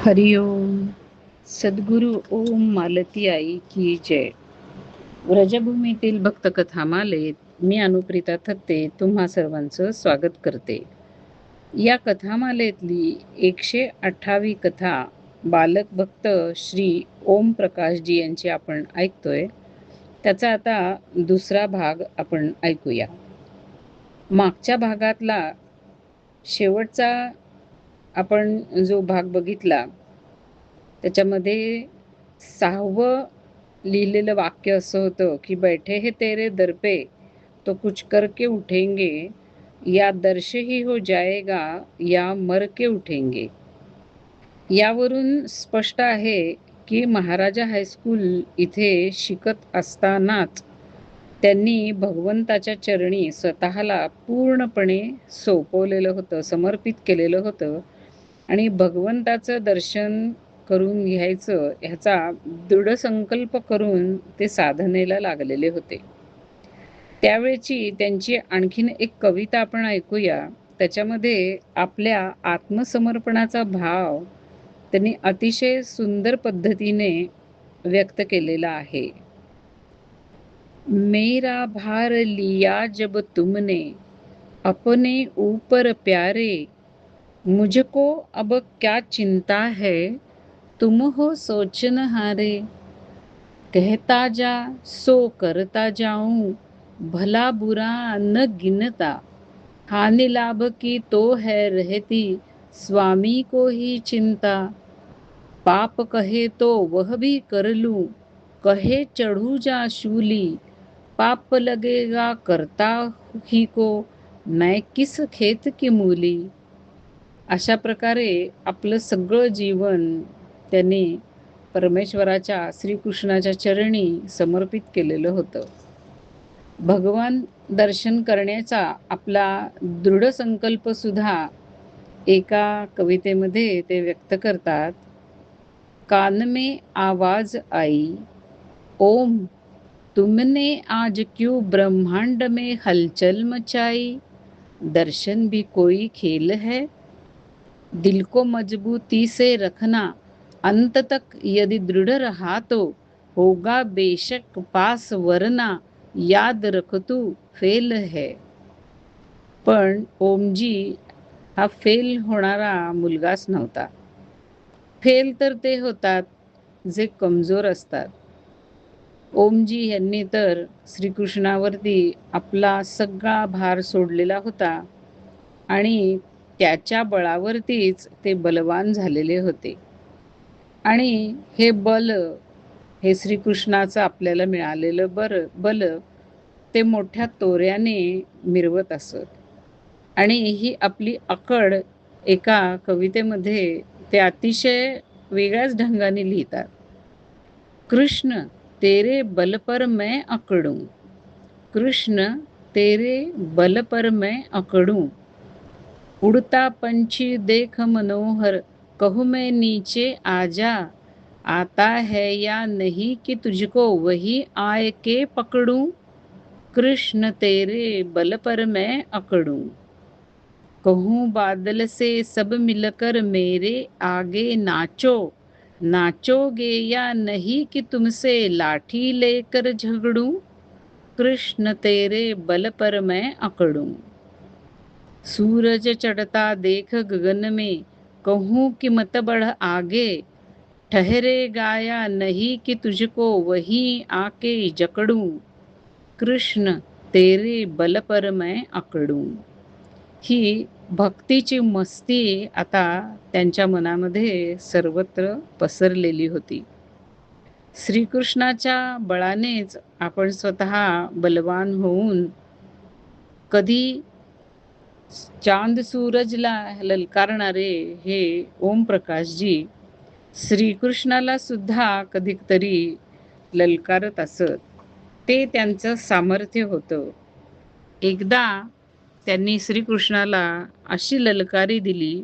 हरिओम. सद्गुरु ओम मालती आई की जय. व्रजभूमीतील भक्त कथामालेत मी अनुप्रिता थत्ते तुम्हा सर्वांचं स्वागत करते. या कथामालेतली 128वी कथा बालक भक्त श्री ओम प्रकाशजी यांची आपण ऐकतोय. त्याचा आता दुसरा भाग आपण ऐकूया. मागच्या भागातला शेवटचा आपण जो भाग बघितला त्याच्यामध्ये 6वं लिहिलेलं वाक्य असं होतं की बैठे है तेरे दर पे तो कुछ करके उठेंगे, या दर्श ही हो जाएगा या मर के उठेंगे. यावरून स्पष्ट आहे की महाराजा हायस्कूल इथे शिकत असतानाच त्यांनी भगवंताच्या चरणी स्वतःला पूर्णपणे सोपवलेलं होतं, समर्पित केलेलं होतं आणि भगवंताचं दर्शन करून घ्यायचं ह्याचा दृढ संकल्प करून ते साधनेला लागलेले होते. त्यावेळची त्यांची आणखीन एक कविता आपण ऐकूया. त्याच्यामध्ये आपल्या आत्मसमर्पणाचा भाव त्यांनी अतिशय सुंदर पद्धतीने व्यक्त केलेला आहे. मेरा भार लिया जब तुमने अपने ऊपर प्यारे, मुझको अब क्या चिंता है, तुम हो सोचनहारे. कहता जा सो करता जाऊं, भला बुरा न गिनता. हानि लाभ की तो है रहती, स्वामी को ही चिंता. पाप कहे तो वह भी कर लूं, कहे चढ़ू जा शूली. पाप लगेगा करता ही को, मैं किस खेत की मूली. अशा प्रकारे आपलं सगळं जीवन त्यांनी परमेश्वराच्या श्रीकृष्णाच्या चरणी समर्पित केलेलं होतं. भगवान दर्शन करण्याचा आपला दृढ संकल्प सुद्धा एका कवितेमध्ये ते व्यक्त करतात. कान में आवाज आई, ओम तुमने आज क्यों ब्रह्मांड में हलचल मचाई. दर्शन भी कोई खेल है, दिल को मजबूती से रखना. अंत तक यदि दृढ़ रहा तो होगा बेशक पास, वरना याद रख तू फेल है. पण ओमजी हा फेल होणारा मुलगाच नव्हता. फेल तर ते होतात जे कमजोर असतात. ओमजी यांनी तर श्रीकृष्णावरती आपला सगळा भार सोडलेला होता आणि त्याच्या बळावरतीच ते बलवान झालेले होते. आणि हे बल, हे श्रीकृष्णाचं आपल्याला मिळालेलं बल ते मोठ्या तोऱ्याने मिरवत असत. आणि ही आपली अकड एका कवितेमध्ये ते अतिशय वेगळ्याच ढंगाने लिहितात. कृष्ण तेरे बल पर मैं अकड़ूं, कृष्ण तेरे बल पर मैं अकड़ूं. उड़ता पंछी देख मनोहर, कहूँ मैं नीचे आजा. आता है या नहीं कि तुझको वही आए के पकड़ूं. कृष्ण तेरे बल पर मैं अकड़ूं. कहूँ बादल से सब मिलकर मेरे आगे नाचो. नाचोगे या नहीं कि तुमसे लाठी लेकर झगड़ूं. कृष्ण तेरे बल पर मैं अकड़ूं. सूरज चढ़ता देख गगन में, कहूँ कि मत बढ़ आगे. ठहरे गाया नहीं कि तुझको वहीं आके जकड़ूं. कृष्ण तेरे बल पर मैं अकड़ूं. ही भक्तीची मस्ती आता त्यांच्या मनामध्ये सर्वत्र पसरलेली होती. श्रीकृष्णाच्या बळानेच आपण स्वतः बलवान होऊन कधी चांद सूरजला ललकारणारे हे ओम प्रकाशजी श्रीकृष्णाला सुद्धा कधीतरी ललकारत असत. ते त्यांचं सामर्थ्य होतं. एकदा त्यांनी श्रीकृष्णाला अशी ललकारी दिली,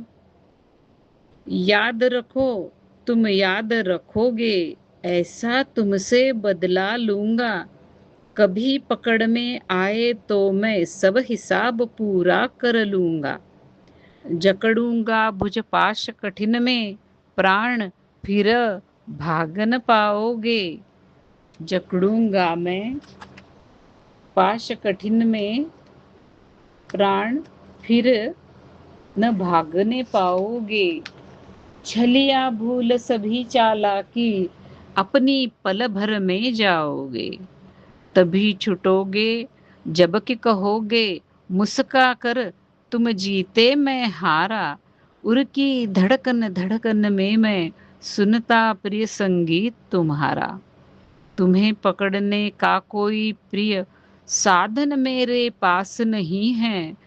याद रखो तुम याद रखोगे, ऐसा तुमसे बदला लूंगा. कभी पकड़ में आए तो मैं सब हिसाब पूरा कर लूंगा. जकड़ूंगा भुज पाश कठिन में, प्राण फिर भाग न पाओगे। जकड़ूंगा मैं पाश कठिन में, प्राण फिर न भागने पाओगे। छलिया भूल सभी चालाकी, अपनी पल भर में जाओगे। तभी छुटोगे जब कि कहोगे, मुस्का कर तुम जीते मैं हारा। उर की धड़कन धड़कन में मैं सुनता प्रिय संगीत तुम्हारा। तुम्हें पकड़ने का कोई प्रिय साधन मेरे पास नहीं है,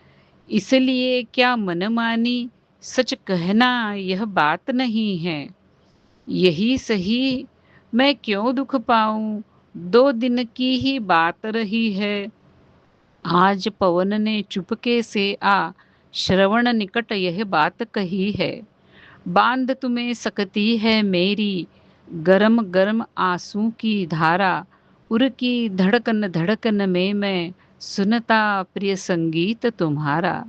इसलिए क्या मनमानी सच कहना यह बात नहीं है। यही सही मैं क्यों दुख पाऊं, 2 दिन की ही बात रही है। आज पवन ने चुपके से आ श्रवण निकट यह बात कही है। बांध तुम्हें सकती है मेरी गरम गरम आंसू की धारा। उर की धड़कन धड़कन में मैं सुनता प्रिय संगीत तुम्हारा।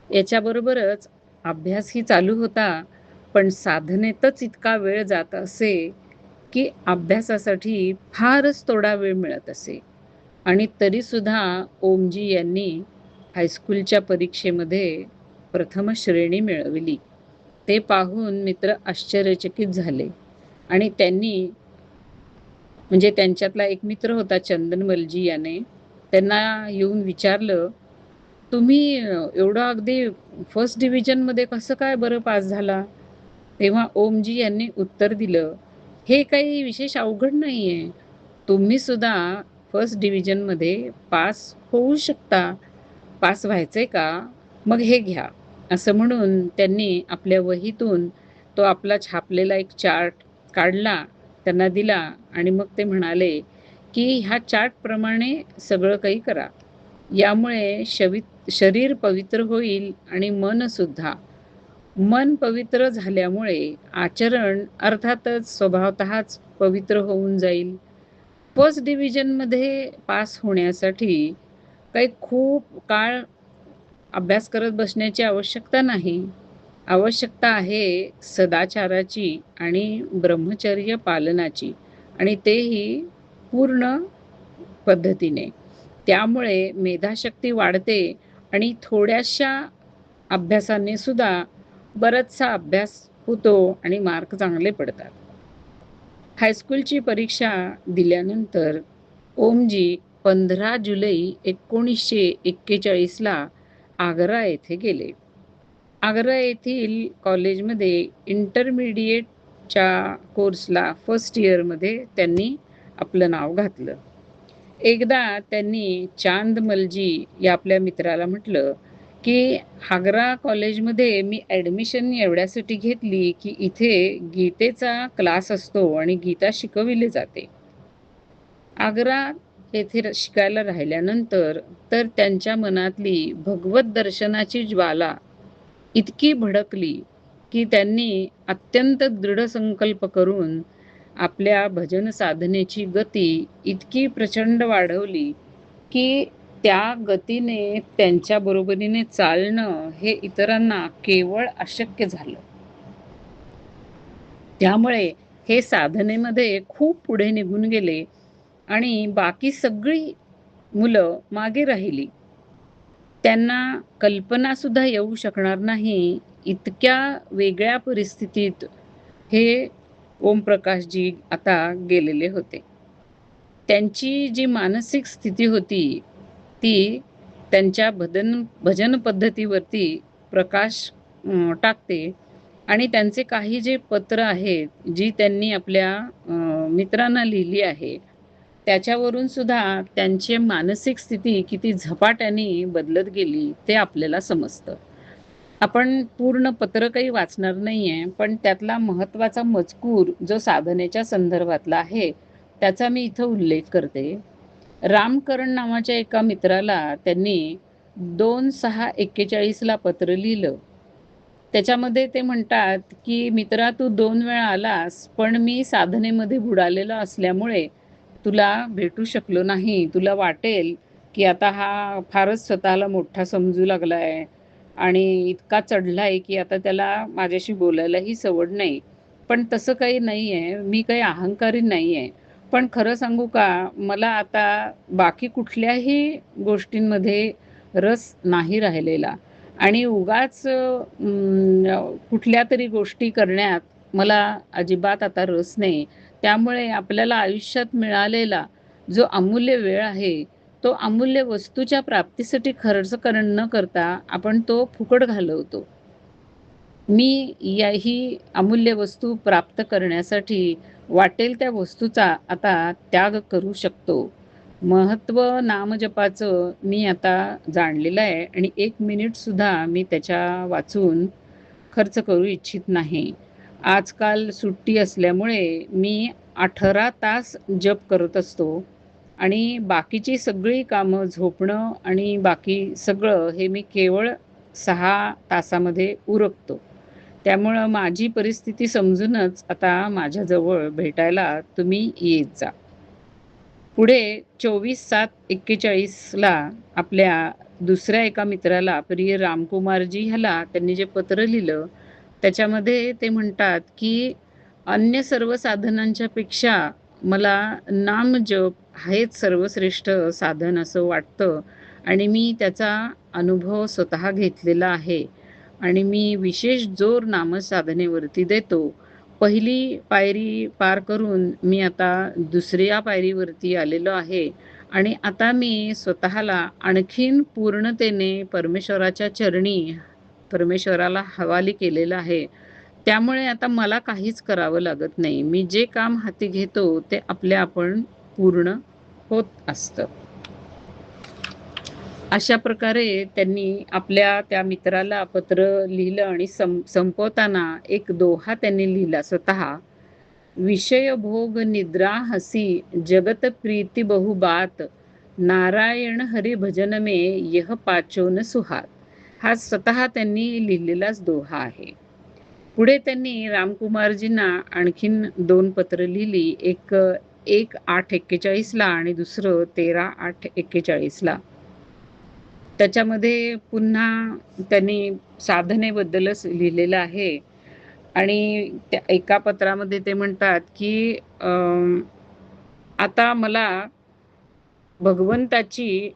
याच्याबरोबरच अभ्यासही चालू होता, पण साधनेतच इतका वेळ जात असे की अभ्यासासाठी फारच थोडा वेळ मिळत असे. आणि तरीसुद्धा ओमजी यांनी हायस्कूलच्या परीक्षेमध्ये प्रथम श्रेणी मिळवली. ते पाहून मित्र आश्चर्यचकित झाले आणि त्यांनी म्हणजे त्यांच्यातला एक मित्र होता चंदनमलजी याने, त्यांना येऊन विचारलं, तुम्ही एवढं अगदी फर्स्ट डिव्हिजनमध्ये कसं काय बरं पास झाला? तेव्हा ओमजी यांनी उत्तर दिलं, हे काही विशेष अवघड नाही आहे. तुम्ही सुद्धा फर्स्ट डिव्हिजनमध्ये पास होऊ शकता. पास व्हायचंय का? मग हे घ्या. असं म्हणून त्यांनी आपल्या वहीतून तो आपला छापलेला एक चार्ट काढला, त्यांना दिला आणि मग ते म्हणाले, की ह्या चार्टप्रमाणे सगळं काही करा. यामुळे शरीर पवित्र होईल आणि मनसुद्धा. मन पवित्र झाल्यामुळे आचरण अर्थातच स्वभावतःच पवित्र होऊन जाईल. फर्स्ट डिव्हिजनमध्ये पास होण्यासाठी काही खूप काळ अभ्यास करत बसण्याची आवश्यकता नाही. आवश्यकता आहे सदाचाराची आणि ब्रह्मचर्य पालनाची, आणि तेही पूर्ण पद्धतीने. त्यामुळे मेधाशक्ती वाढते आणि थोड्याशा अभ्यासाने सुद्धा बराचसा अभ्यास होतो आणि मार्क चांगले पडतात. हायस्कूलची परीक्षा दिल्यानंतर ओमजी 15 जुलै 1941ला आग्रा येथे गेले. आग्रा येथील कॉलेजमध्ये इंटरमिडिएटच्या कोर्सला फर्स्ट इयरमध्ये त्यांनी आपलं नाव घातलं. एकदा त्यांनी चांदमलजी या आपल्या मित्राला म्हटलं, की आग्रा कॉलेजमध्ये मी ॲडमिशन एवढ्यासाठी घेतली की इथे गीतेचा क्लास असतो आणि गीता शिकविली जाते. आग्रा येथे शिकायला राहिल्यानंतर तर त्यांच्या मनातली भगवत दर्शनाची ज्वाला इतकी भडकली की त्यांनी अत्यंत दृढ संकल्प करून आपल्या भजन साधनेची गती इतकी प्रचंड वाढवली की त्या गतीने त्यांच्या बरोबरीने चालणं हे इतरांना केवळ अशक्य झालं. त्यामुळे हे साधनेमध्ये खूप पुढे निघून गेले आणि बाकी सगळी मुलं मागे राहिली. त्यांना कल्पना सुद्धा येऊ शकणार नाही, इतक्या वेगळ्या परिस्थितीत हे ओमप्रकाशजी आता गेलेले होते. त्यांची जी मानसिक स्थिती होती ती त्यांच्या भजन पद्धतीवरती प्रकाश टाकते आणि त्यांचे काही जे पत्र आहेत, जी त्यांनी आपल्या मित्रांना लिहिली आहे, त्याच्यावरून सुद्धा त्यांची मानसिक स्थिती किती झपाट्याने बदलत गेली ते आपल्याला समजतं. आपण पूर्ण पत्र काही वाचणार नाहीये, पण त्यातला महत्त्वाचा मजकूर जो साधनेच्या संदर्भातला आहे, त्याचा मी इथं उल्लेख करते. रामकरण नावाच्या एका मित्राला त्यांनी 2/6/41ला पत्र लिहिलं. त्याच्यामध्ये ते म्हणतात, की मित्रा तू 2 वेळा आलास, पण मी साधनेमध्ये बुडालेलो असल्यामुळे तुला भेटू शकलो नाही. तुला वाटेल, की आता हा फारच स्वतःला मोठा समजू लागलाय आणि इतका चढलाय, की आता त्याला माझ्याशी बोलायलाही सवड नाही. पण तसं काही नाहीये. मी काही अहंकारी नाहीये. पण खरं सांगू का, मला आता बाकी कुठल्याही गोष्टींमध्ये रस नाही राहिलेला आणि उगाच कुठल्यातरी गोष्टी करण्यात मला अजिबात आता रस नाही. त्यामुळे आपल्याला आयुष्यात मिळालेला जो अमूल्य वेळ आहे, तो अमूल्य वस्तूच्या प्राप्तीसाठी खर्च न करता आपण तो फुकट घालवतो. मी याही अमूल्य वस्तू प्राप्त करण्यासाठी वाटेल त्या वस्तूचा आता त्याग करू शकतो. महत्त्व नामजपाचं मी आता जाणलेलं आहे आणि 1 मिनिटसुद्धा मी त्याच्या वाचून खर्च करू इच्छित नाही. आजकाल सुट्टी असल्यामुळे मी 18 तास जप करत असतो आणि बाकीची सगळी कामं झोपणं आणि बाकी सगळं हे मी केवळ 6 तासामध्ये उरकतो. त्यामुळं माझी परिस्थिती समजूनच आता माझ्याजवळ भेटायला तुम्ही येत जा. पुढे 24/7/41ला आपल्या दुसऱ्या एका मित्राला प्रिय रामकुमारजी ह्याला त्यांनी जे पत्र लिहिलं, त्याच्यामध्ये ते म्हणतात, की अन्य सर्व साधनांच्या पेक्षा मला नामजप हेच सर्वश्रेष्ठ साधन असं वाटतं आणि मी त्याचा अनुभव स्वतः घेतलेला आहे आणि मी विशेष जोर नामसाधनेवरती देतो. पहिली पायरी पार करून मी आता दुसऱ्या पायरीवरती आलेलो आहे आणि आता मी स्वतःला आणखीन पूर्णतेने परमेश्वराच्या चरणी परमेश्वराला हवाली केलेलं आहे. त्यामुळे आता मला काहीच करावं लागत नाही. मी जे काम हाती घेतो ते आपल्या आपण पूर्ण होत असतं. अशा प्रकारे त्यांनी आपल्या त्या मित्राला पत्र लिहिलं आणि संपवताना एक दोहा त्यांनी लिहिला स्वतः. विषय भोग निद्रा हसी जगत प्रीति बहु बात नारायण हरी भजन में यह पाचो न सुहात. हा स्वतः त्यांनी लिहिलेलाच दोहा आहे. पुढे त्यांनी रामकुमारजींना आणखीन 2 पत्र लिहिली. एक 1/8/41ला आणि दुसरं 13/8/41ला. त्याच्यामध्ये पुन्हा त्यांनी साधनेबद्दलच लिहिलेलं आहे आणि त्या एका पत्रामध्ये ते म्हणतात, की आता मला भगवंताची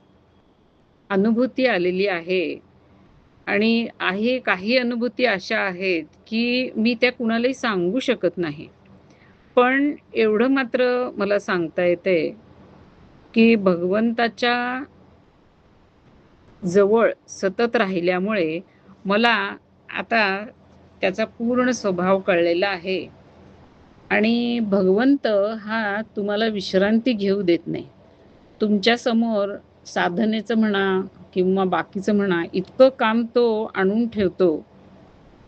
अनुभूती आलेली आहे आणि काही अनुभूती अशा आहेत, की मी त्या कुणालाही सांगू शकत नाही. पण एवढं मात्र मला सांगता येतंय, की भगवंताच्या जवळ सतत राहिल्यामुळे मला आता त्याचा पूर्ण स्वभाव कळलेला आहे आणि भगवंत हा तुम्हाला विश्रांती घेऊ देत नाही. तुमच्यासमोर साधनेचं म्हणा किंवा बाकीचं म्हणा, इतकं काम तो आणून ठेवतो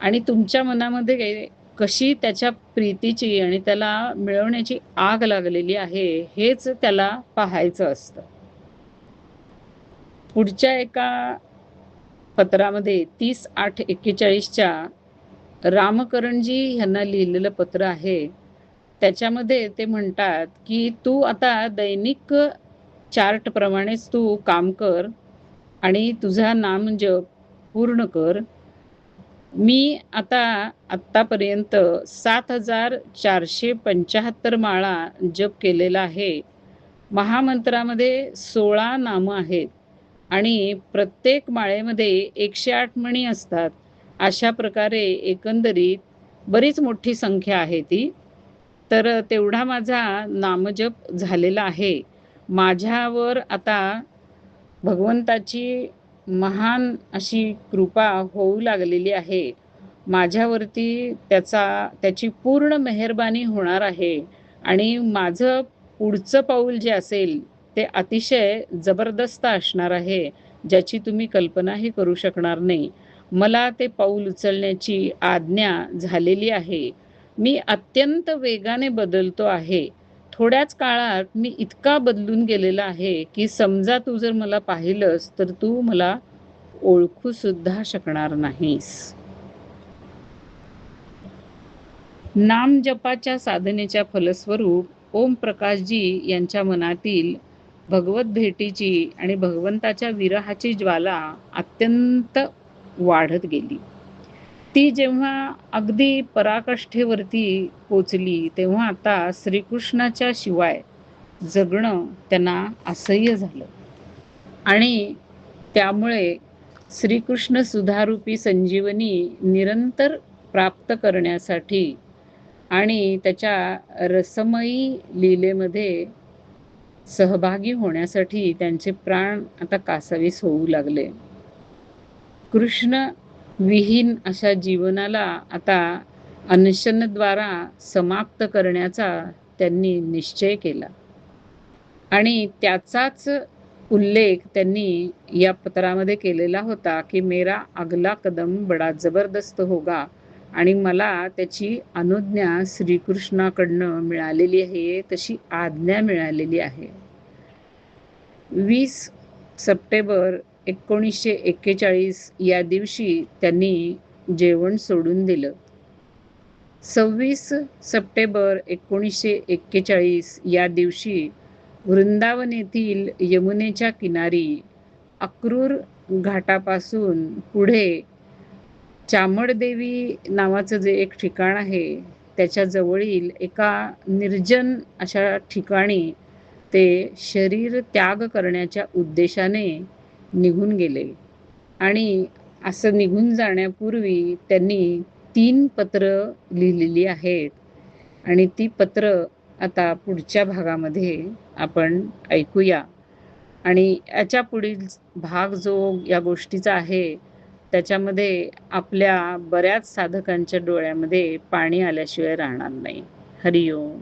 आणि तुमच्या मनामध्ये कशी त्याच्या प्रीतीची आणि त्याला मिळवण्याची आग लागलेली आहे, हेच त्याला पाहायचं असतं. पुढच्या एका पत्रामध्ये 30/8/41च्या रामकरणजी ह्यांना लिहिलेलं पत्र आहे. त्याच्यामध्ये ते म्हणतात, की "तू आता दैनिक चार्टप्रमाणेच तू काम कर आणि तुझा नामजप पूर्ण कर. मी आता आत्तापर्यंत 7,475 माळा जप केलेला आहे. महामंत्रामध्ये 16 नामं आहेत आणि प्रत्येक माळेमध्ये 108 मणी असतात. अशा प्रकारे एकंदरीत बरीच मोठी संख्या आहे ती. तर तेवढा माझा नामजप झालेला आहे. माझ्यावर आता भगवंताची महान अशी कृपा होऊ लागलेली आहे. माझ्यावरती त्याची पूर्ण मेहरबानी होणार आहे आणि माझं पुढचं पाऊल जे असेल ते अतिशय जबरदस्त असणार आहे, ज्याची तुम्ही कल्पनाही करू शकणार नाही. मला ते पाऊल उचलण्याची आज्ञा झालेली आहे. मी अत्यंत वेगाने बदलतो आहे. थोड्याच काळात मी इतका बदलून गेलेला आहे, की समजा तू जर मला पाहिलंस, तर तू मला ओळखू सुद्धा शकणार नाहीस. नामजपाच्या साधनेच्या फलस्वरूप ओमप्रकाशजी यांच्या मनातील भगवत भेटीची आणि भगवंताच्या विरहाची ज्वाला अत्यंत वाढत गेली. ती जेव्हा अगदी पराकाष्ठेवरती पोचली, तेव्हा आता श्रीकृष्णाच्या शिवाय जगणं त्यांना असह्य झालं. आणि त्यामुळे श्रीकृष्ण सुधारूपी संजीवनी निरंतर प्राप्त करण्यासाठी आणि त्याच्या रसमयी लीलेमध्ये सहभागी होण्यासाठी त्यांचे प्राण आता कासावीस होऊ लागले. कृष्ण विहीन अशा जीवनाला आता अनशनद्वारा समाप्त करण्याचा त्यांनी निश्चय केला आणि त्याचाच उल्लेख त्यांनी या पत्रामध्ये केलेला होता की मेरा अगला कदम बडा जबरदस्त होगा आणि मला त्याची अनुज्ञा श्रीकृष्णाकडनं मिळालेली आहे, तशी आज्ञा मिळालेली आहे. 20 सप्टेंबर 1941 या दिवशी त्यांनी जेवण सोडून दिलं. 26 सप्टेंबर 1941 या दिवशी वृंदावन येथील यमुनेच्या किनारी अक्रूर घाटापासून पुढे चामडदेवी नावाचं जे एक ठिकाण आहे, त्याच्या जवळील एका निर्जन अशा ठिकाणी ते शरीर त्याग करण्याच्या उद्देशाने निघून गेले. आणि असं निघून जाण्यापूर्वी त्यांनी 3 पत्र लिहिलेली आहेत आणि ती पत्र आता पुढच्या भागामध्ये आपण ऐकूया. आणि याच्या पुढील भाग जो या गोष्टीचा आहे, त्याच्यामध्ये आपल्या बऱ्याच साधकांच्या डोळ्यामध्ये पाणी आल्याशिवाय राहणार नाही. हरिओम.